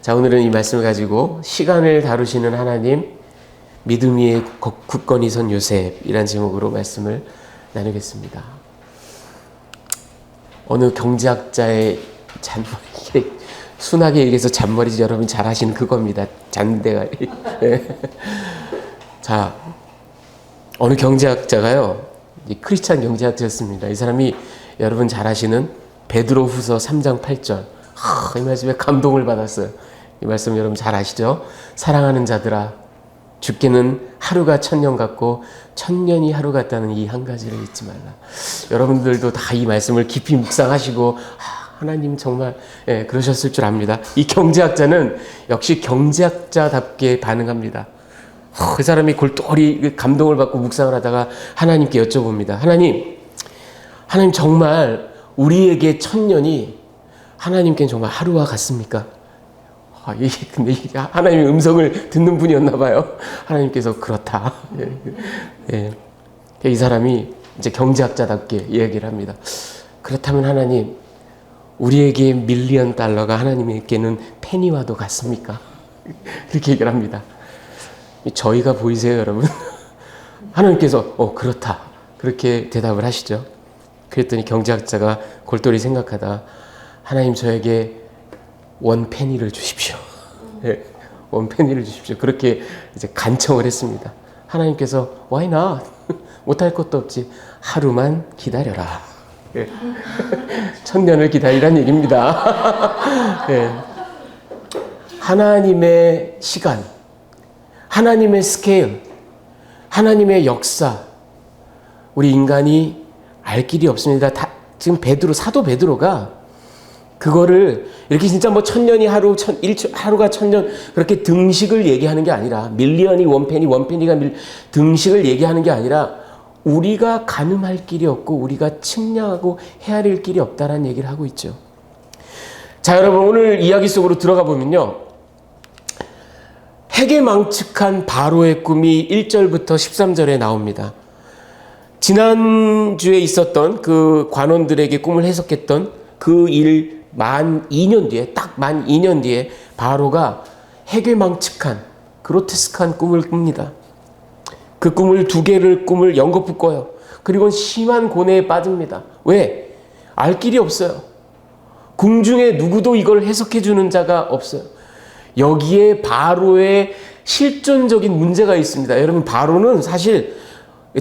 자, 오늘은 이 말씀을 가지고 시간을 다루시는 하나님, 믿음 위에 굳건히 선 요셉이란 제목으로 말씀을 나누겠습니다. 어느 경제학자의 잔머리, 순하게 얘기해서 잔머리지 여러분 잘 아시는 그겁니다. 잔대가. 자, 어느 경제학자가요, 크리스찬 경제학자였습니다. 이 사람이 여러분 잘 아시는 베드로후서 3장 8절. 이 말씀에 감동을 받았어요. 이 말씀 여러분 잘 아시죠? 사랑하는 자들아, 죽게는 하루가 천년 같고 천년이 하루 같다는 이 한 가지를 잊지 말라. 여러분들도 다 이 말씀을 깊이 묵상하시고 하나님 정말 그러셨을 줄 압니다. 이 경제학자는 역시 경제학자답게 반응합니다. 그 사람이 골똘히 감동을 받고 묵상을 하다가 하나님께 여쭤봅니다. 하나님 정말 우리에게 천년이 하나님께는 정말 하루와 같습니까? 근데 하나님의 음성을 듣는 분이었나 봐요. 하나님께서 그렇다. 이 사람이 이제 경제학자답게 얘기를 합니다. 그렇다면 하나님, 우리에게 밀리언 달러가 하나님께는 페니와도 같습니까? 그렇게 얘기를 합니다. 저희가 보이세요, 여러분? 하나님께서 그렇다. 그렇게 대답을 하시죠. 그랬더니 경제학자가 골똘히 생각하다 하나님 저에게 원 페니를 주십시오. 원 페니를 주십시오. 그렇게 이제 간청을 했습니다. 하나님께서 why not? 못할 것도 없지. 하루만 기다려라. 천년을 기다리란 얘기입니다. 하나님의 시간, 하나님의 스케일, 하나님의 역사, 우리 인간이 알 길이 없습니다. 지금 사도 베드로가 그거를 이렇게 진짜 뭐 천년이 하루가 천년 그렇게 등식을 얘기하는 게 아니라 밀리언이 원페니가 등식을 얘기하는 게 아니라 우리가 가늠할 길이 없고 우리가 측량하고 헤아릴 길이 없다라는 얘기를 하고 있죠. 자, 여러분 오늘 이야기 속으로 들어가 보면요. 해괴망측한 바로의 꿈이 1절부터 13절에 나옵니다. 지난주에 있었던 그 관원들에게 꿈을 해석했던 그 일 만 2년 뒤에, 딱 만 2년 뒤에 바로가 해괴망측한 그로테스크한 꿈을 꿉니다. 그 두 개를 꿈을 연거푸 꿔요. 그리고 심한 고뇌에 빠집니다. 왜? 알 길이 없어요. 궁중에 누구도 이걸 해석해 주는 자가 없어요. 여기에 바로의 실존적인 문제가 있습니다. 여러분, 바로는 사실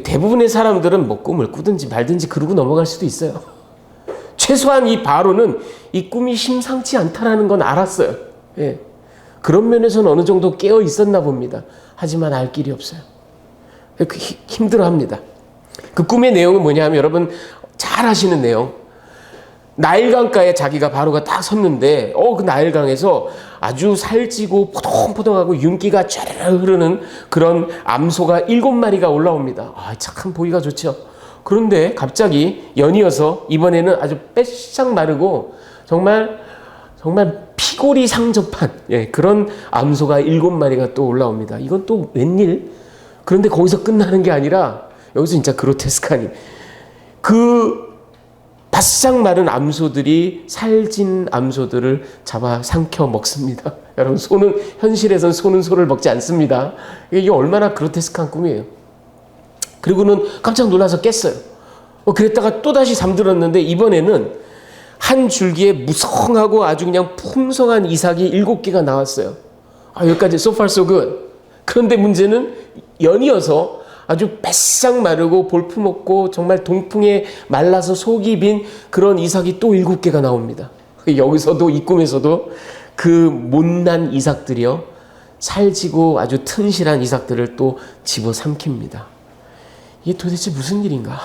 대부분의 사람들은 뭐 꿈을 꾸든지 말든지 그러고 넘어갈 수도 있어요. 최소한 이 바로는 이 꿈이 심상치 않다라는 건 알았어요. 그런 면에서는 어느 정도 깨어 있었나 봅니다. 하지만 알 길이 없어요. 힘들어합니다. 그 꿈의 내용은 뭐냐 하면 여러분 잘 아시는 내용. 나일강가에 자기가 바로가 딱 섰는데 그 나일강에서 아주 살찌고 포동포동하고 윤기가 촤르르 흐르는 그런 암소가 7마리가 올라옵니다. 참 보기가 좋죠. 그런데 갑자기 연이어서 이번에는 아주 빼싹 마르고 정말 피골이 상접한 그런 암소가 7마리가 또 올라옵니다. 이건 또 웬일? 그런데 거기서 끝나는 게 아니라 여기서 진짜 그로테스크하니 그 바싹 마른 암소들이 살찐 암소들을 잡아 삼켜 먹습니다. 여러분 현실에선 소는 소를 먹지 않습니다. 이게 얼마나 그로테스크한 꿈이에요. 그리고는 깜짝 놀라서 깼어요. 그랬다가 또다시 잠들었는데 이번에는 한 줄기에 무성하고 아주 그냥 풍성한 이삭이 7개가 나왔어요. 여기까지 so far so good. 그런데 문제는 연이어서 아주 바싹 마르고 볼품없고 정말 동풍에 말라서 속이 빈 그런 이삭이 또 7개가 나옵니다. 여기서도 이 꿈에서도 그 못난 이삭들이요, 살지고 아주 튼실한 이삭들을 또 집어삼킵니다. 이게 도대체 무슨 일인가?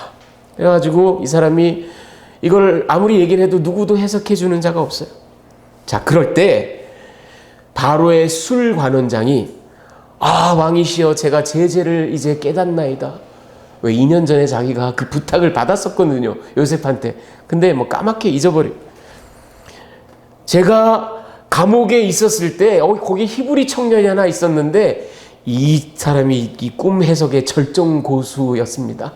그래가지고 이 사람이 이걸 아무리 얘기를 해도 누구도 해석해 주는 자가 없어요. 자, 그럴 때 바로의 술 관원장이 왕이시여, 제가 제 죄를 이제 깨닫나이다. 왜 2년 전에 자기가 그 부탁을 받았었거든요, 요셉한테. 근데 뭐 까맣게 잊어버려. 제가 감옥에 있었을 때 거기 히브리 청년이 하나 있었는데 이 사람이 이 꿈 해석의 절정 고수였습니다.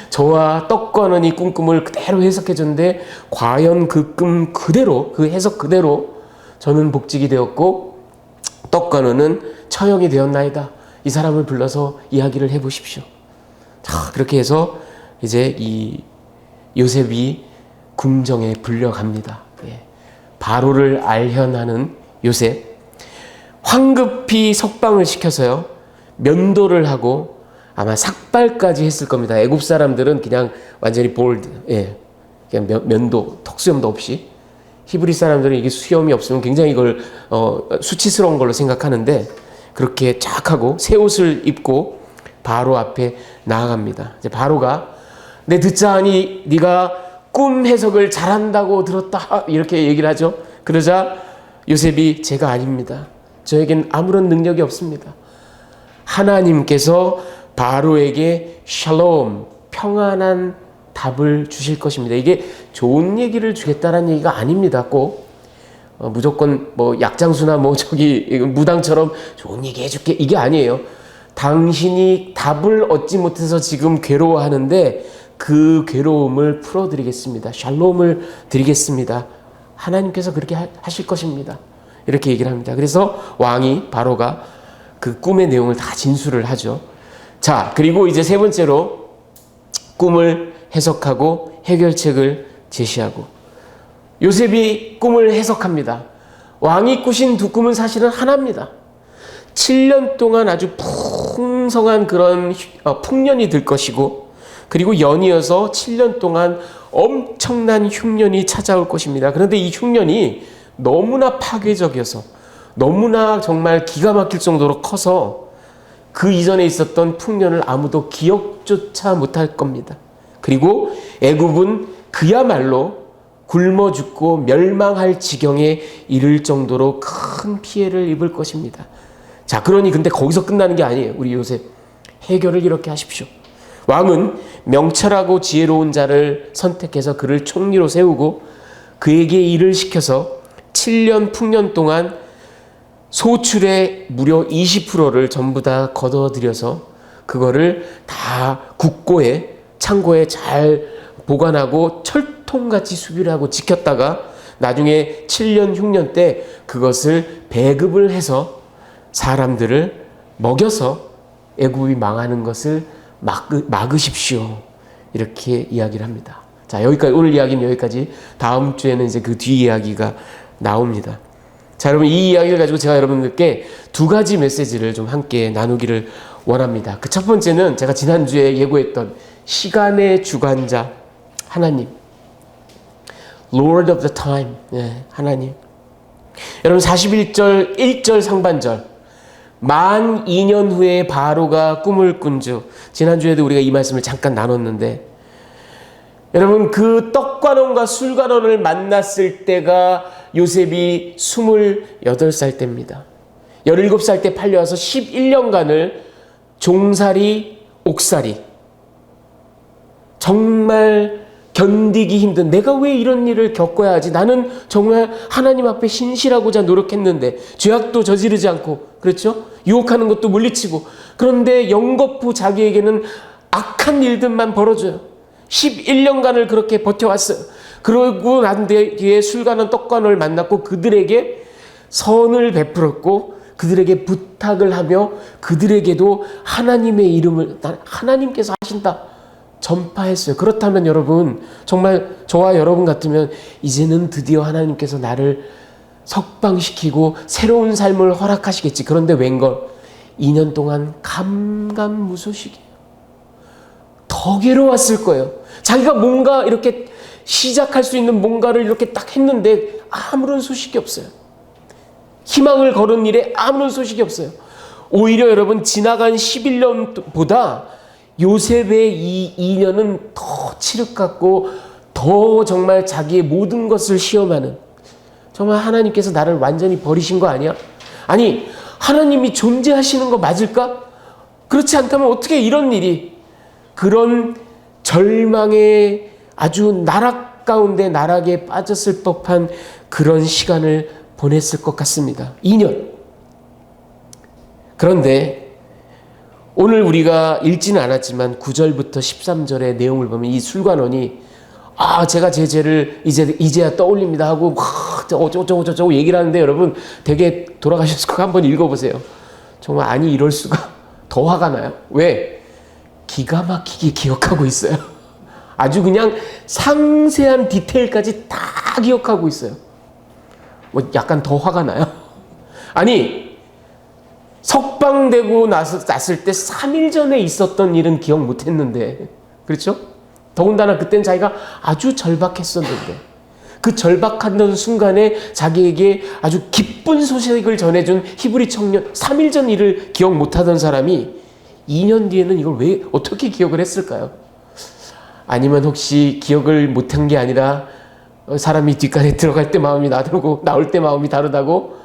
저와 떡관원이 꿈을 그대로 해석해 줬는데 과연 그 꿈 그대로, 그 해석 그대로 저는 복직이 되었고 떡관원은 처형이 되었나이다. 이 사람을 불러서 이야기를 해보십시오. 자, 그렇게 해서 이제 이 요셉이 궁정에 불려갑니다. 예. 바로를 알현하는 요셉, 황급히 석방을 시켜서요, 면도를 하고 아마 삭발까지 했을 겁니다. 애굽 사람들은 그냥 완전히 볼드, 예, 그냥 면도, 턱수염도 없이. 히브리 사람들은 이게 수염이 없으면 굉장히 이걸 수치스러운 걸로 생각하는데, 그렇게 쫙 하고 새 옷을 입고 바로 앞에 나아갑니다. 이제 바로가 내 듣자 하니 네가 꿈 해석을 잘한다고 들었다, 이렇게 얘기를 하죠. 그러자 요셉이 제가 아닙니다. 저에겐 아무런 능력이 없습니다. 하나님께서 바로에게 샬롬, 평안한 답을 주실 것입니다. 이게 좋은 얘기를 주겠다는 얘기가 아닙니다. 꼭 무조건 뭐 약장수나 뭐 저기 무당처럼 좋은 얘기 해줄게, 이게 아니에요. 당신이 답을 얻지 못해서 지금 괴로워하는데 그 괴로움을 풀어드리겠습니다. 샬롬을 드리겠습니다. 하나님께서 그렇게 하실 것입니다. 이렇게 얘기를 합니다. 그래서 왕이, 바로가 그 꿈의 내용을 다 진술을 하죠. 자, 그리고 이제 세 번째로 꿈을 해석하고 해결책을 제시하고, 요셉이 꿈을 해석합니다. 왕이 꾸신 두 꿈은 사실은 하나입니다. 7년 동안 아주 풍성한 그런 풍년이 들 것이고, 그리고 연이어서 7년 동안 엄청난 흉년이 찾아올 것입니다. 그런데 이 흉년이 너무나 파괴적이어서, 너무나 정말 기가 막힐 정도로 커서 그 이전에 있었던 풍년을 아무도 기억조차 못할 겁니다. 그리고 애굽은 그야말로 굶어 죽고 멸망할 지경에 이를 정도로 큰 피해를 입을 것입니다. 자, 그러니 근데 거기서 끝나는 게 아니에요. 우리 요셉, 해결을 이렇게 하십시오. 왕은 명철하고 지혜로운 자를 선택해서 그를 총리로 세우고 그에게 일을 시켜서 7년 풍년 동안 소출의 무려 20%를 전부 다 걷어들여서 그거를 다 국고에, 창고에 잘 보관하고 철통같이 수비를 하고 지켰다가 나중에 7년 흉년 때 그것을 배급을 해서 사람들을 먹여서 애굽이 망하는 것을 막으십시오. 이렇게 이야기를 합니다. 자, 여기까지, 오늘 이야기는 여기까지. 다음 주에는 이제 그 뒤 이야기가 나옵니다. 자, 여러분, 이 이야기를 가지고 제가 여러분들께 두 가지 메시지를 좀 함께 나누기를 원합니다. 그 첫 번째는 제가 지난주에 예고했던 시간의 주관자 하나님, Lord of the time, 네, 하나님. 여러분, 41절 1절 상반절, 만 2년 후에 바로가 꿈을 꾼 주, 지난주에도 우리가 이 말씀을 잠깐 나눴는데, 여러분, 그 떡관원과 술관원을 만났을 때가 요셉이 28살 때입니다. 17살 때 팔려와서 11년간을 종살이, 옥살이, 정말 견디기 힘든, 내가 왜 이런 일을 겪어야 하지? 나는 정말 하나님 앞에 신실하고자 노력했는데 죄악도 저지르지 않고, 그렇죠? 유혹하는 것도 물리치고, 그런데 영겁후 자기에게는 악한 일들만 벌어져요. 11년간을 그렇게 버텨왔어요. 그러고 난 뒤에 술관원, 떡관원을 만났고 그들에게 선을 베풀었고 그들에게 부탁을 하며 그들에게도 하나님의 이름을, 하나님께서 하신다, 전파했어요. 그렇다면 여러분, 정말 저와 여러분 같으면 이제는 드디어 하나님께서 나를 석방시키고 새로운 삶을 허락하시겠지. 그런데 웬걸 2년 동안 감감무소식이에요. 더 괴로웠을 거예요. 자기가 뭔가 이렇게 시작할 수 있는 뭔가를 이렇게 딱 했는데 아무런 소식이 없어요. 희망을 거는 일에 아무런 소식이 없어요. 오히려 여러분, 지나간 11년보다 요셉의 이 2년은 더 칠흑같고 더 정말 자기의 모든 것을 시험하는, 정말 하나님께서 나를 완전히 버리신 거 아니야? 아니, 하나님이 존재하시는 거 맞을까? 그렇지 않다면 어떻게 이런 일이, 그런 절망의 아주 나락 가운데 나락에 빠졌을 법한 그런 시간을 보냈을 것 같습니다. 2년. 그런데 오늘 우리가 읽지는 않았지만 9절부터 13절의 내용을 보면 이 술관원이 제가 제 죄를 이제야 떠올립니다 하고 막 어쩌고 얘기를 하는데 여러분 되게 돌아가셨을 거 한번 읽어보세요. 정말 아니 이럴 수가. 더 화가 나요. 왜? 기가 막히게 기억하고 있어요. 아주 그냥 상세한 디테일까지 다 기억하고 있어요. 뭐 약간 더 화가 나요. 아니 석방되고 났을 때 3일 전에 있었던 일은 기억 못했는데, 그렇죠? 더군다나 그땐 자기가 아주 절박했었는데 그 절박한 순간에 자기에게 아주 기쁜 소식을 전해준 히브리 청년, 3일 전 일을 기억 못하던 사람이 2년 뒤에는 이걸 왜 어떻게 기억을 했을까요? 아니면 혹시 기억을 못한 게 아니라 사람이 뒷간에 들어갈 때 마음이 다르고 나올 때 마음이 다르다고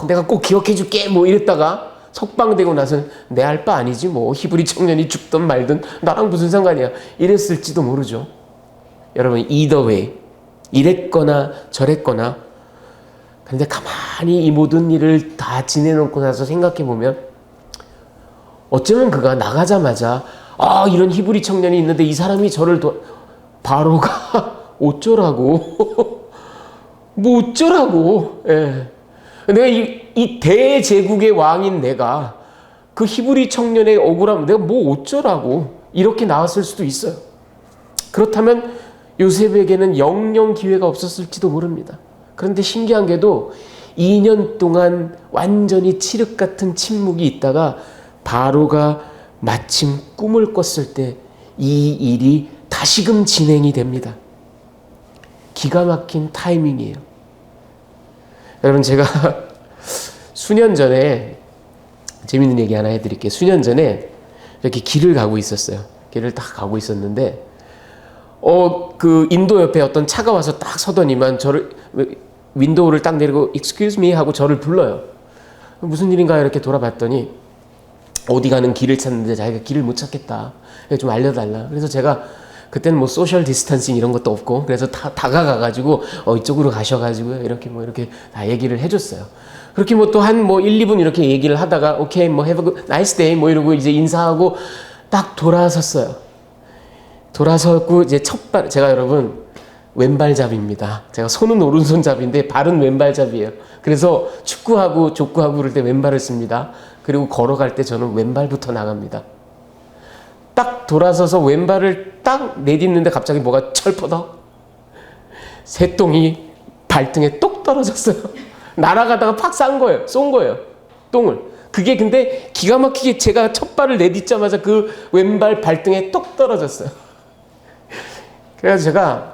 내가 꼭 기억해 줄게 뭐 이랬다가 석방되고 나서는 내 알 바 아니지 뭐 히브리 청년이 죽든 말든 나랑 무슨 상관이야 이랬을지도 모르죠. 여러분 either way, 이랬거나 저랬거나. 근데 가만히 이 모든 일을 다 지내놓고 나서 생각해 보면 어쩌면 그가 나가자마자 이런 히브리 청년이 있는데 이 사람이 저를 바로가 어쩌라고 뭐 어쩌라고. 예. 내가 이 대제국의 왕인 내가 그 히브리 청년의 억울함 내가 뭐 어쩌라고 이렇게 나왔을 수도 있어요. 그렇다면 요셉에게는 영영 기회가 없었을지도 모릅니다. 그런데 신기한 게도 2년 동안 완전히 칠흑 같은 침묵이 있다가 바로가 마침 꿈을 꿨을 때 이 일이 다시금 진행이 됩니다. 기가 막힌 타이밍이에요. 여러분 제가 수년 전에 재밌는 얘기 하나 해드릴게요. 수년 전에 이렇게 길을 가고 있었어요. 길을 딱 가고 있었는데 그 인도 옆에 어떤 차가 와서 딱 서더니만 저를 윈도우를 딱 내리고 excuse me 하고 저를 불러요. 무슨 일인가 이렇게 돌아봤더니 어디 가는 길을 찾는데 자기가 길을 못 찾겠다. 좀 알려달라. 그래서 제가 그때는 뭐 소셜 디스턴싱 이런 것도 없고 그래서 다가가가지고 이쪽으로 가셔가지고 이렇게 다 얘기를 해줬어요. 그렇게 또 한 1, 2분 이렇게 얘기를 하다가 오케이 뭐 have a nice day 뭐 이러고 이제 인사하고 딱 돌아섰어요. 돌아섰고 이제 제가 여러분 왼발잡이입니다. 제가 손은 오른손잡이인데 발은 왼발잡이에요. 그래서 축구하고 족구하고 그럴 때 왼발을 씁니다. 그리고 걸어갈 때 저는 왼발부터 나갑니다. 딱 돌아서서 왼발을 딱 내딛는데 갑자기 뭐가 철퍼덕 새똥이 발등에 똑 떨어졌어요. 날아가다가 팍 쏜 거예요. 똥을. 그게 근데 기가 막히게 제가 첫 발을 내딛자마자 그 왼발 발등에 똑 떨어졌어요. 그래서 제가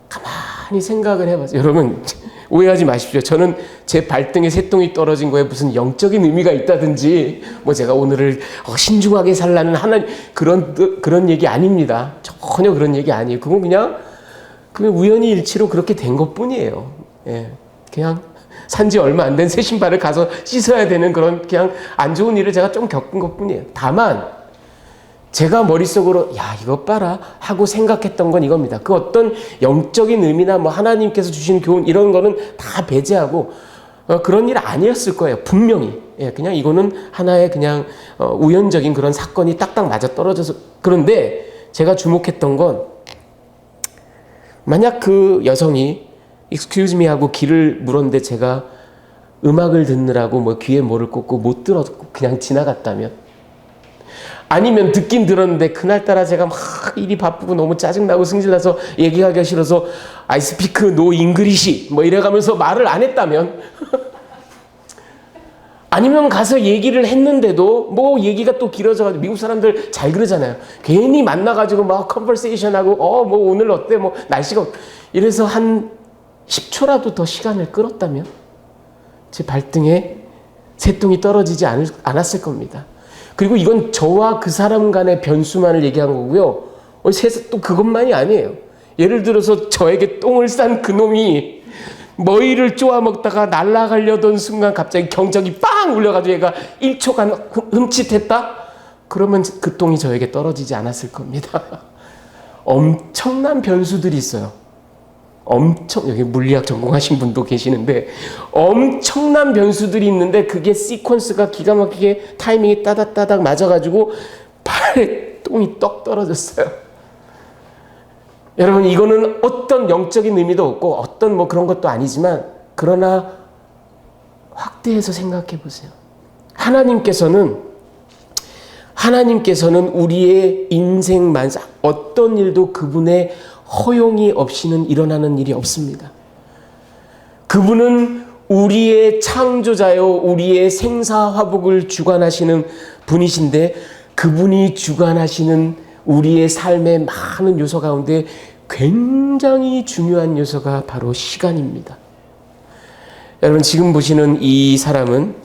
가만히 생각을 해봤어요. 여러분 오해하지 마십시오. 저는 제 발등에 새똥이 떨어진 거에 무슨 영적인 의미가 있다든지 뭐 제가 오늘을 신중하게 살라는 하나님 그런 얘기 아닙니다. 전혀 그런 얘기 아니에요. 그건 그냥 우연히 일치로 그렇게 된 것뿐이에요. 예, 그냥 산지 얼마 안 된 새 신발을 가서 씻어야 되는 그런 그냥 안 좋은 일을 제가 좀 겪은 것뿐이에요. 다만 제가 머릿속으로 야 이것 봐라 하고 생각했던 건 이겁니다. 그 어떤 영적인 의미나 뭐 하나님께서 주신 교훈 이런 거는 다 배제하고 그런 일 아니었을 거예요. 분명히. 예, 그냥 이거는 하나의 그냥 우연적인 그런 사건이 딱딱 맞아 떨어져서. 그런데 제가 주목했던 건 만약 그 여성이 excuse me 하고 길을 물었는데 제가 음악을 듣느라고 뭐 귀에 뭐를 꽂고 못 들었고 그냥 지나갔다면, 아니면 듣긴 들었는데 그날따라 제가 막 일이 바쁘고 너무 짜증나고 승질나서 얘기하기가 싫어서 I speak no English 뭐 이래가면서 말을 안 했다면 아니면 가서 얘기를 했는데도 뭐 얘기가 또 길어져가지고 미국 사람들 잘 그러잖아요. 괜히 만나가지고 막 컨버세이션하고 뭐 오늘 어때 뭐 날씨가 이래서 한 10초라도 더 시간을 끌었다면 제 발등에 새똥이 떨어지지 않았을 겁니다. 그리고 이건 저와 그 사람 간의 변수만을 얘기한 거고요. 또 그것만이 아니에요. 예를 들어서 저에게 똥을 싼 그놈이 머리를 쪼아 먹다가 날아가려던 순간 갑자기 경적이 빵 울려가지고 얘가 1초간 흠칫했다? 그러면 그 똥이 저에게 떨어지지 않았을 겁니다. 엄청난 변수들이 있어요. 여기 물리학 전공하신 분도 계시는데 엄청난 변수들이 있는데 그게 시퀀스가 기가 막히게 타이밍이 따닥따닥 맞아가지고 발에 똥이 떡 떨어졌어요. 여러분, 이거는 어떤 영적인 의미도 없고 어떤 뭐 그런 것도 아니지만, 그러나 확대해서 생각해 보세요. 하나님께서는 우리의 인생만, 어떤 일도 그분의 허용이 없이는 일어나는 일이 없습니다. 그분은 우리의 창조자요, 우리의 생사화복을 주관하시는 분이신데, 그분이 주관하시는 우리의 삶의 많은 요소 가운데 굉장히 중요한 요소가 바로 시간입니다. 여러분, 지금 보시는 이 사람은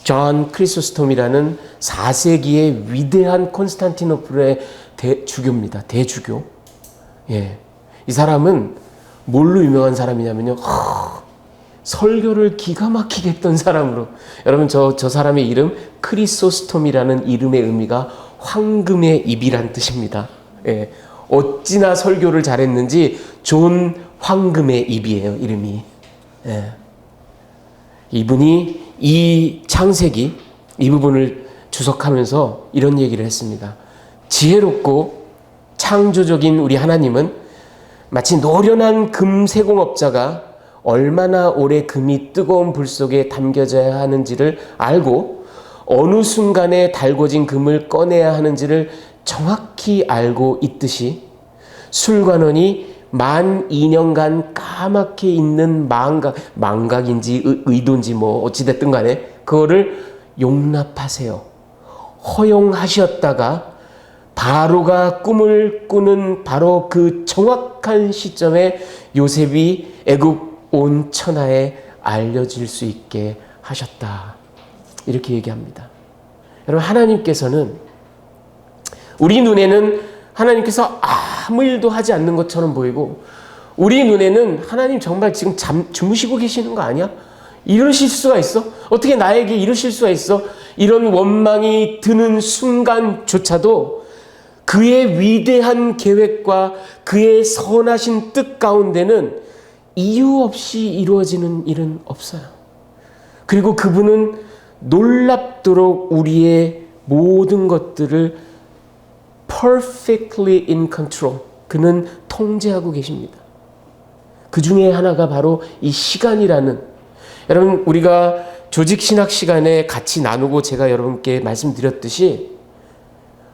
존 크리소스톰이라는 4세기의 위대한 콘스탄티노플의 대주교입니다. 대주교. 예. 이 사람은 뭘로 유명한 사람이냐면요. 설교를 기가 막히게 했던 사람으로. 여러분, 저 사람의 이름, 크리소스톰이라는 이름의 의미가 황금의 입이란 뜻입니다. 예. 어찌나 설교를 잘했는지 존 황금의 입이에요, 이름이. 예. 이분이 이 창세기 이 부분을 주석하면서 이런 얘기를 했습니다. 지혜롭고 창조적인 우리 하나님은 마치 노련한 금세공업자가 얼마나 오래 금이 뜨거운 불 속에 담겨져야 하는지를 알고 어느 순간에 달궈진 금을 꺼내야 하는지를 정확히 알고 있듯이, 술관원이 12,000년간 까맣게 있는 망각인지 의도인지 뭐 어찌됐든 간에 그거를 용납하세요. 허용하셨다가 바로가 꿈을 꾸는 바로 그 정확한 시점에 요셉이 애굽 온 천하에 알려질 수 있게 하셨다. 이렇게 얘기합니다. 여러분, 하나님께서는 우리 눈에는 하나님께서 아무 일도 하지 않는 것처럼 보이고, 우리 눈에는 하나님 정말 지금 주무시고 계시는 거 아니야? 이러실 수가 있어? 어떻게 나에게 이러실 수가 있어? 이런 원망이 드는 순간조차도 그의 위대한 계획과 그의 선하신 뜻 가운데는 이유 없이 이루어지는 일은 없어요. 그리고 그분은 놀랍도록 우리의 모든 것들을 perfectly in control, 그는 통제하고 계십니다. 그 중에 하나가 바로 이 시간이라는, 여러분, 우리가 조직신학 시간에 같이 나누고 제가 여러분께 말씀드렸듯이,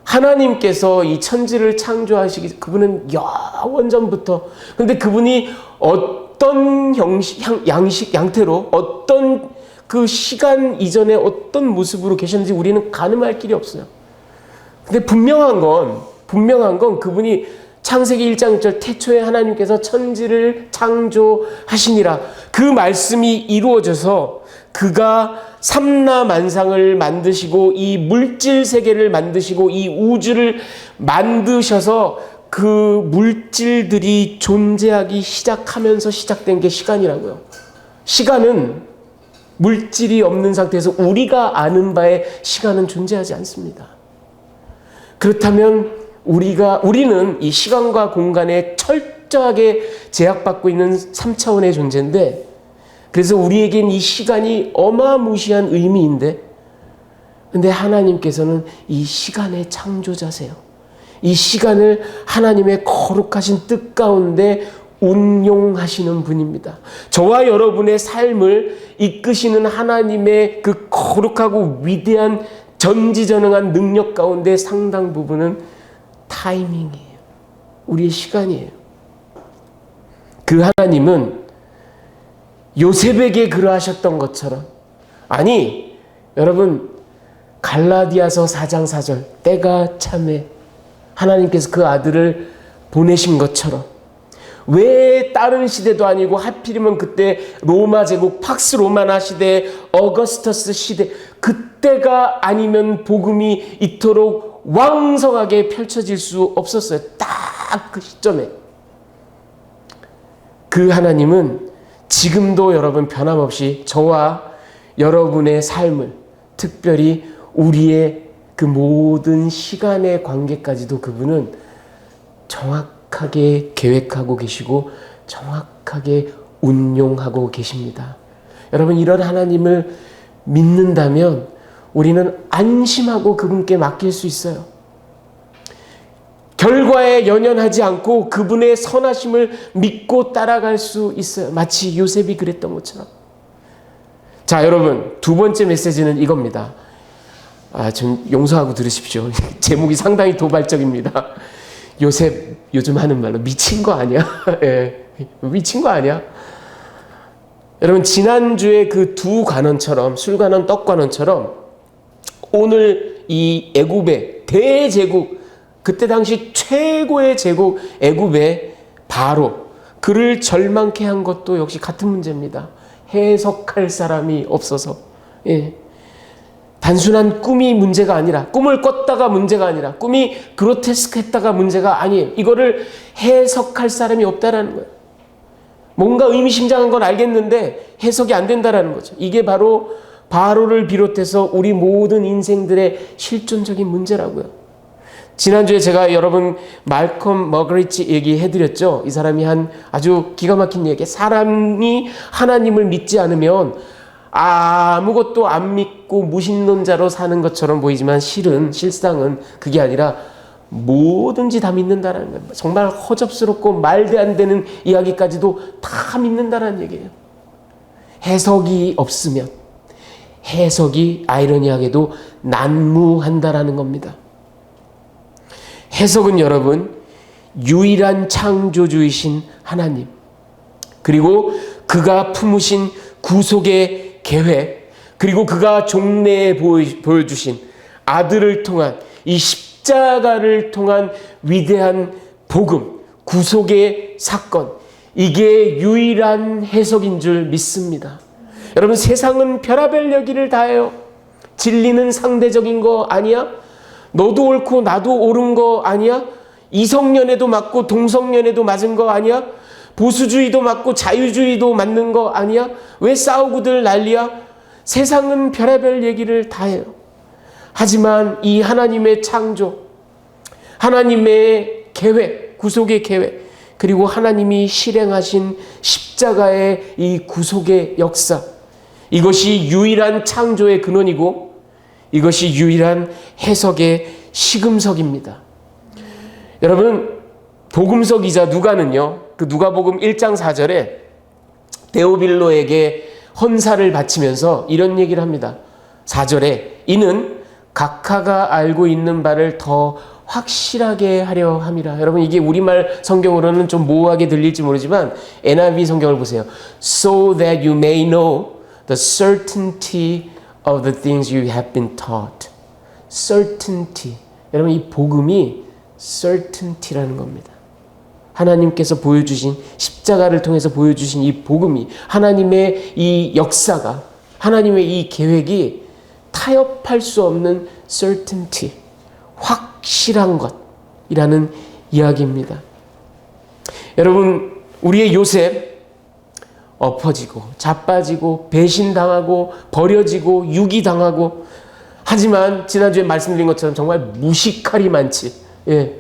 하나님께서 이 천지를 창조하시기, 그분은 영원전부터, 근데 그분이 어떤 양태로, 어떤 그 시간 이전에 어떤 모습으로 계셨는지 우리는 가늠할 길이 없어요. 근데 분명한 건 그분이 창세기 1장 1절 태초에 하나님께서 천지를 창조하시니라, 그 말씀이 이루어져서 그가 삼라만상을 만드시고 이 물질 세계를 만드시고 이 우주를 만드셔서 그 물질들이 존재하기 시작하면서 시작된 게 시간이라고요. 시간은 물질이 없는 상태에서 우리가 아는 바에 시간은 존재하지 않습니다. 그렇다면 우리는 이 시간과 공간에 철저하게 제약받고 있는 3차원의 존재인데, 그래서 우리에겐 이 시간이 어마무시한 의미인데, 근데 하나님께서는 이 시간의 창조자세요. 이 시간을 하나님의 거룩하신 뜻 가운데 운용하시는 분입니다. 저와 여러분의 삶을 이끄시는 하나님의 그 거룩하고 위대한 전지전능한 능력 가운데 상당 부분은 타이밍이에요. 우리의 시간이에요. 그 하나님은 요셉에게 그러하셨던 것처럼, 아니 여러분, 갈라디아서 4장 4절 때가 참에 하나님께서 그 아들을 보내신 것처럼, 왜 다른 시대도 아니고 하필이면 그때 로마 제국 팍스 로마나 시대, 어거스터스 시대, 그때가 아니면 복음이 이토록 왕성하게 펼쳐질 수 없었어요. 딱 그 시점에. 그 하나님은 지금도 여러분 변함없이 저와 여러분의 삶을, 특별히 우리의 그 모든 시간의 관계까지도 그분은 정확하게 계획하고 계시고 정확하게 운용하고 계십니다. 여러분, 이런 하나님을 믿는다면 우리는 안심하고 그분께 맡길 수 있어요. 결과에 연연하지 않고 그분의 선하심을 믿고 따라갈 수 있어요. 마치 요셉이 그랬던 것처럼. 자, 여러분, 두 번째 메시지는 이겁니다. 좀 용서하고 들으십시오. 제목이 상당히 도발적입니다. 요셉, 요즘 하는 말로 미친 거 아니야? 예, 미친 거 아니야? 여러분, 지난주에 그 두 관원처럼, 술관원, 떡관원처럼 오늘 이 애굽의 대제국, 그때 당시 최고의 제국 애굽의 바로, 그를 절망케 한 것도 역시 같은 문제입니다. 해석할 사람이 없어서. 예. 단순한 꿈이 문제가 아니라, 꿈을 꿨다가 문제가 아니라, 꿈이 그로테스크했다가 문제가 아니에요. 이거를 해석할 사람이 없다라는 거예요. 뭔가 의미심장한 건 알겠는데 해석이 안 된다라는 거죠. 이게 바로 바로를 비롯해서 우리 모든 인생들의 실존적인 문제라고요. 지난주에 제가 여러분 말콤 머그리치 얘기해드렸죠. 이 사람이 한 아주 기가 막힌 얘기. 사람이 하나님을 믿지 않으면 아무것도 안 믿고 무신론자로 사는 것처럼 보이지만 실상은 그게 아니라 뭐든지 다 믿는다라는 거예요. 정말 허접스럽고 말도 안 되는 이야기까지도 다 믿는다라는 얘기예요. 해석이 없으면 해석이 아이러니하게도 난무한다라는 겁니다. 해석은 여러분, 유일한 창조주이신 하나님, 그리고 그가 품으신 구속의 계획, 그리고 그가 종래에 보여주신 아들을 통한 이 십자가를 통한 위대한 복음, 구속의 사건, 이게 유일한 해석인 줄 믿습니다. 여러분, 세상은 별의별 얘기를 다 해요. 진리는 상대적인 거 아니야? 너도 옳고 나도 옳은 거 아니야? 이성년에도 맞고 동성년에도 맞은 거 아니야? 보수주의도 맞고 자유주의도 맞는 거 아니야? 왜 싸우고들 난리야? 세상은 별의별 얘기를 다 해요. 하지만 이 하나님의 창조, 하나님의 계획, 구속의 계획, 그리고 하나님이 실행하신 십자가의 이 구속의 역사, 이것이 유일한 창조의 근원이고 이것이 유일한 해석의 시금석입니다. 여러분, 복음서기자 누가는요, 그 누가복음 1장 4절에 데오빌로에게 헌사를 바치면서 이런 얘기를 합니다. 4절에 이는 각하가 알고 있는 바를 더 확실하게 하려 함이라. 여러분, 이게 우리말 성경으로는 좀 모호하게 들릴지 모르지만 NIV 성경을 보세요. So that you may know the certainty of the things you have been taught. certainty. 여러분, 이 복음이 certainty라는 겁니다. 하나님께서 보여주신, 십자가를 통해서 보여주신 이 복음이, 하나님의 이 역사가, 하나님의 이 계획이 타협할 수 없는 certainty, 확실한 것이라는 이야기입니다. 여러분, 우리의 요셉, 엎어지고 자빠지고 배신당하고 버려지고 유기당하고, 하지만 지난주에 말씀드린 것처럼 정말 무식할이 많지, 예,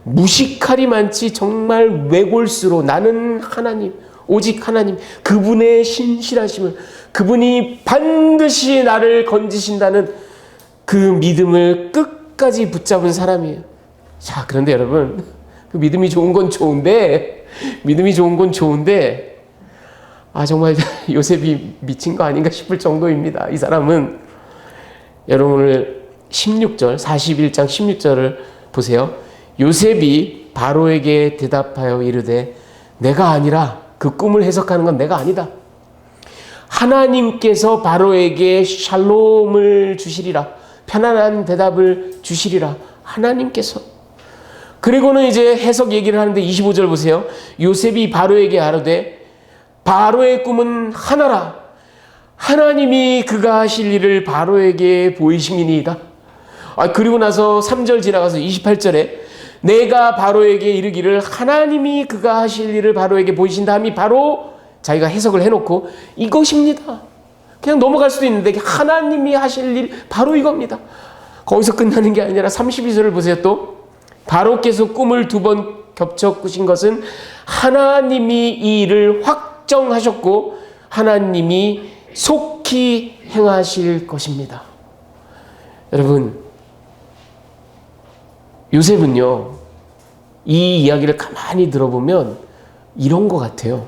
무식할이 많지, 정말 외골수로 나는 하나님, 오직 하나님, 그분의 신실하심을, 그분이 반드시 나를 건지신다는 그 믿음을 끝까지 붙잡은 사람이에요. 자, 그런데 여러분, 그 믿음이 좋은 건 좋은데, 정말 요셉이 미친 거 아닌가 싶을 정도입니다. 이 사람은, 여러분 오늘 16절, 41장 16절을 보세요. 요셉이 바로에게 대답하여 이르되 내가 아니라, 그 꿈을 해석하는 건 내가 아니다. 하나님께서 바로에게 샬롬을 주시리라. 편안한 대답을 주시리라. 하나님께서. 그리고는 이제 해석 얘기를 하는데 25절 보세요. 요셉이 바로에게 아뢰되 바로의 꿈은 하나라. 하나님이 그가 하실 일을 바로에게 보이심이니이다. 그리고 나서 3절 지나가서 28절에 내가 바로에게 이르기를 하나님이 그가 하실 일을 바로에게 보이신다 함이 바로, 자기가 해석을 해놓고 이것입니다. 그냥 넘어갈 수도 있는데 하나님이 하실 일 바로 이겁니다. 거기서 끝나는 게 아니라 32절을 보세요. 또 바로께서 꿈을 2번 겹쳐 꾸신 것은 하나님이 이 일을 확정하셨고 하나님이 속히 행하실 것입니다. 여러분, 요셉은요, 이 이야기를 가만히 들어보면 이런 것 같아요.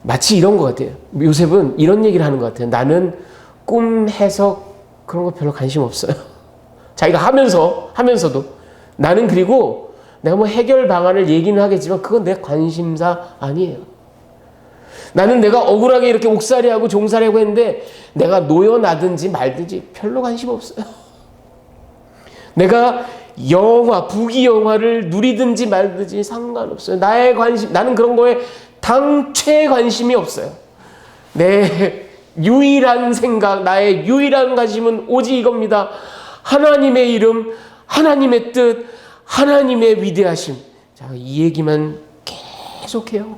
마치 이런 것 같아요. 요셉은 이런 얘기를 하는 것 같아요. 나는 꿈 해석 그런 거 별로 관심 없어요. 자기가 하면서도 나는 그리고 내가 뭐 해결 방안을 얘기는 하겠지만 그건 내 관심사 아니에요. 나는 내가 억울하게 이렇게 옥살이하고 종살이하고 했는데 내가 노여나든지 말든지 별로 관심 없어요. 내가 부귀 영화를 누리든지 말든지 상관없어요. 나는 그런 거에 당최 관심이 없어요. 내 유일한 생각, 나의 유일한 관심은 오직 이겁니다. 하나님의 이름, 하나님의 뜻, 하나님의 위대하심. 자, 이 얘기만 계속해요.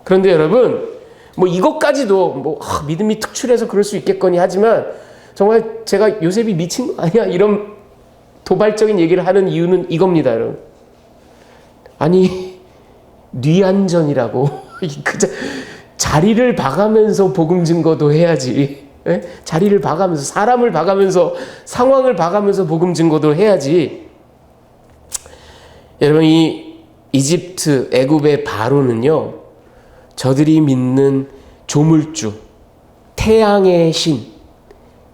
그런데 여러분, 뭐 이것까지도 믿음이 특출해서 그럴 수 있겠거니 하지만 정말 제가 요셉이 미친 거 아니야? 이런 도발적인 얘기를 하는 이유는 이겁니다, 여러분. 아니, 뉘안전이라고. 자리를 봐가면서 복음 증거도 해야지. 예? 자리를 봐가면서, 사람을 봐가면서, 상황을 봐가면서 복음 증거도 해야지. 여러분, 이 이집트, 애굽의 바로는요, 저들이 믿는 조물주, 태양의 신,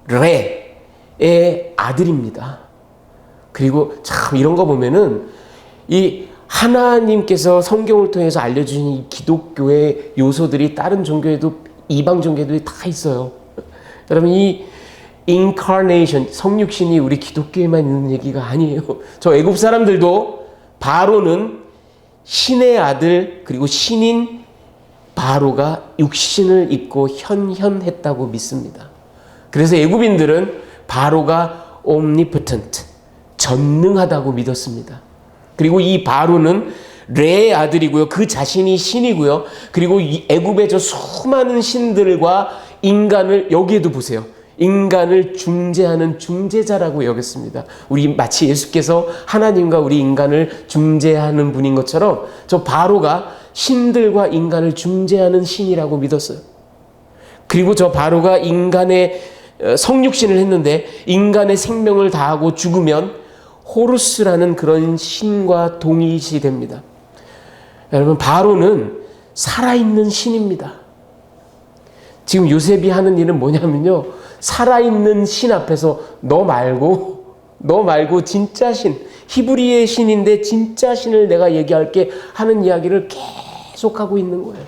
레의 아들입니다. 그리고 참 이런 거 보면은 이 하나님께서 성경을 통해서 알려주신 이 기독교의 요소들이 다른 종교에도 이방 종교에도 다 있어요. 여러분 이 incarnation 성육신이 우리 기독교에만 있는 얘기가 아니에요. 저 애굽 사람들도 바로는 신의 아들 그리고 신인 바로가 육신을 입고 현현했다고 믿습니다. 그래서 애굽인들은 바로가 omnipotent 전능하다고 믿었습니다. 그리고 이 바로는 레의 아들이고요. 그 자신이 신이고요. 그리고 이 애굽의 저 수많은 신들과 인간을 여기에도 보세요. 인간을 중재하는 중재자라고 여겼습니다. 우리 마치 예수께서 하나님과 우리 인간을 중재하는 분인 것처럼 저 바로가 신들과 인간을 중재하는 신이라고 믿었어요. 그리고 저 바로가 인간의 성육신을 했는데 인간의 생명을 다하고 죽으면 호루스라는 그런 신과 동일시 됩니다. 여러분 바로는 살아있는 신입니다. 지금 요셉이 하는 일은 뭐냐면요. 살아있는 신 앞에서 너 말고 진짜 신, 히브리의 신인데 진짜 신을 내가 얘기할게 하는 이야기를 계속하고 있는 거예요.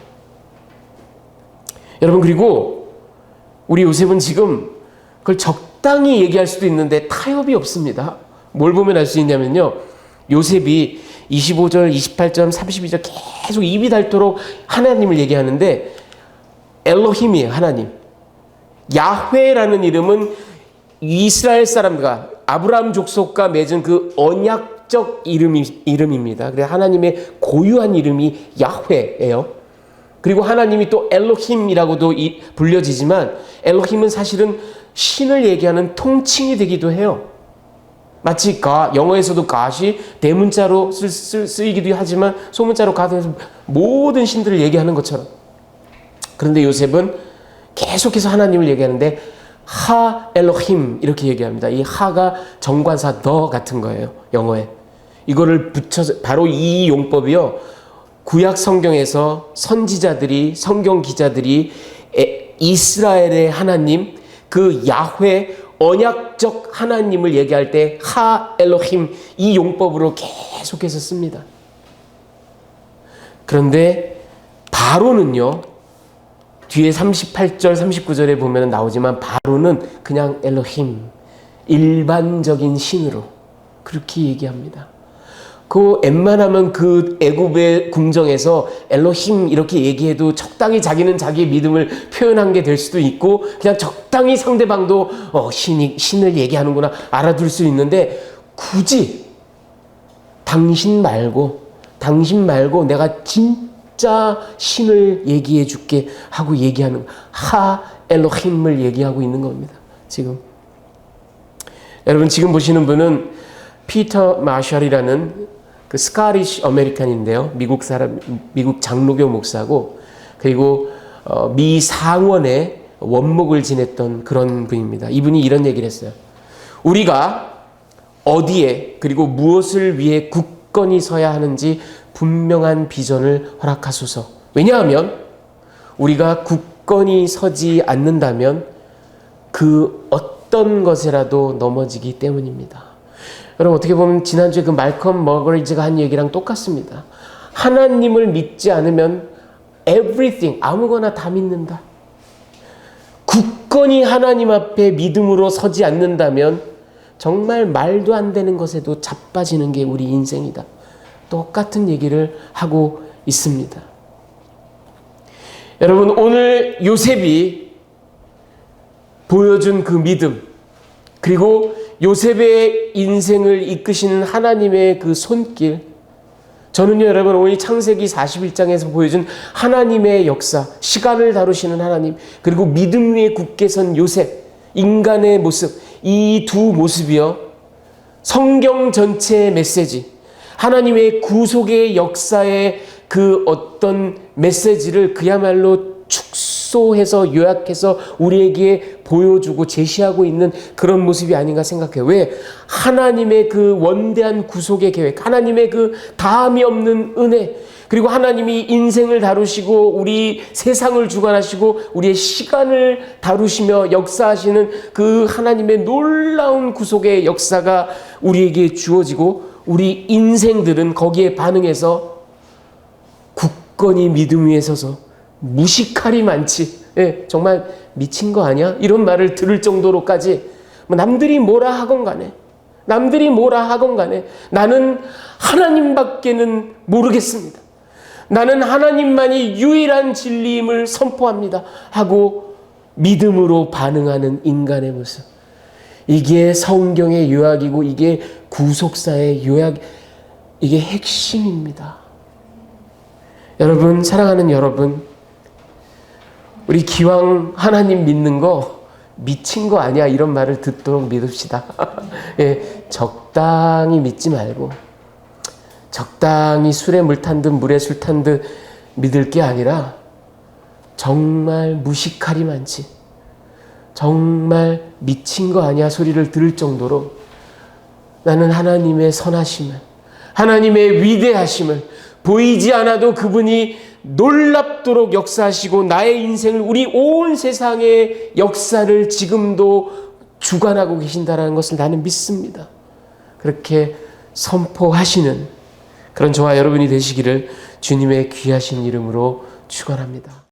여러분 그리고 우리 요셉은 지금 그걸 적당히 얘기할 수도 있는데 타협이 없습니다. 뭘 보면 알 수 있냐면요. 요셉이 25절, 28절, 32절 계속 입이 닳도록 하나님을 얘기하는데 엘로힘이에요. 하나님. 야훼라는 이름은 이스라엘 사람과 아브라함 족속과 맺은 그 언약적 이름입니다. 그래서 하나님의 고유한 이름이 야훼예요. 그리고 하나님이 또 엘로힘이라고도 불려지지만 엘로힘은 사실은 신을 얘기하는 통칭이 되기도 해요. 마치 영어에서도 갓이 대문자로 쓰이기도 하지만 소문자로 갓에서 모든 신들을 얘기하는 것처럼. 그런데 요셉은 계속해서 하나님을 얘기하는데 하 엘로힘 이렇게 얘기합니다. 이 하가 정관사 더 같은 거예요. 영어에. 이거를 붙여서 바로 이 용법이요. 구약 성경에서 선지자들이 성경 기자들이 이스라엘의 하나님 그 야훼 언약적 하나님을 얘기할 때 하 엘로힘 이 용법으로 계속해서 씁니다. 그런데 바로는요. 뒤에 38절 39절에 보면 나오지만 바로는 그냥 엘로힘 일반적인 신으로 그렇게 얘기합니다. 그 웬만하면 그 애굽의 궁정에서 엘로힘 이렇게 얘기해도 적당히 자기는 자기의 믿음을 표현한 게 될 수도 있고 그냥 적당히 상대방도 신을 얘기하는구나 알아둘 수 있는데 굳이 당신 말고 내가 진짜 신을 얘기해 줄게 하고 얘기하는 하 엘로힘을 얘기하고 있는 겁니다. 지금 여러분 지금 보시는 분은 피터 마셜이라는 그 스카리쉬 아메리칸인데요. 미국 장로교 목사고 그리고 미 상원의 원목을 지냈던 그런 분입니다. 이분이 이런 얘기를 했어요. 우리가 어디에 그리고 무엇을 위해 굳건히 서야 하는지 분명한 비전을 허락하소서. 왜냐하면 우리가 굳건히 서지 않는다면 그 어떤 것이라도 넘어지기 때문입니다. 여러분, 어떻게 보면 지난주에 그 말컴 머거리지가 한 얘기랑 똑같습니다. 하나님을 믿지 않으면 everything, 아무거나 다 믿는다. 굳건히 하나님 앞에 믿음으로 서지 않는다면 정말 말도 안 되는 것에도 자빠지는 게 우리 인생이다. 똑같은 얘기를 하고 있습니다. 여러분, 오늘 요셉이 보여준 그 믿음, 그리고 요셉의 인생을 이끄시는 하나님의 그 손길, 저는요, 여러분, 오늘 창세기 41장에서 보여준 하나님의 역사, 시간을 다루시는 하나님, 그리고 믿음 위에 굳게 선 요셉, 인간의 모습, 이 두 모습이요, 성경 전체의 메시지, 하나님의 구속의 역사의 그 어떤 메시지를 그야말로 축소해서 요약해서 우리에게 보여주고 제시하고 있는 그런 모습이 아닌가 생각해요. 왜? 하나님의 그 원대한 구속의 계획, 하나님의 그 다함이 없는 은혜, 그리고 하나님이 인생을 다루시고 우리 세상을 주관하시고 우리의 시간을 다루시며 역사하시는 그 하나님의 놀라운 구속의 역사가 우리에게 주어지고 우리 인생들은 거기에 반응해서 굳건히 믿음 위에 서서 무식할이 많지. 예, 정말 미친 거 아니야? 이런 말을 들을 정도로까지 남들이 뭐라 하건 간에 나는 하나님밖에는 모르겠습니다. 나는 하나님만이 유일한 진리임을 선포합니다 하고 믿음으로 반응하는 인간의 모습. 이게 성경의 요약이고 이게 구속사의 요약, 이게 핵심입니다. 여러분, 사랑하는 여러분, 우리 기왕 하나님 믿는 거 미친 거 아니야 이런 말을 듣도록 믿읍시다. 예, 적당히 믿지 말고 적당히 술에 물 탄 듯 물에 술 탄 듯 믿을 게 아니라 정말 무식할이 많지, 정말 미친 거 아니야 소리를 들을 정도로 나는 하나님의 선하심을, 하나님의 위대하심을, 보이지 않아도 그분이 놀랍도록 역사하시고 나의 인생을, 우리 온 세상의 역사를 지금도 주관하고 계신다는 것을 나는 믿습니다. 그렇게 선포하시는 그런 저와 여러분이 되시기를 주님의 귀하신 이름으로 축원합니다.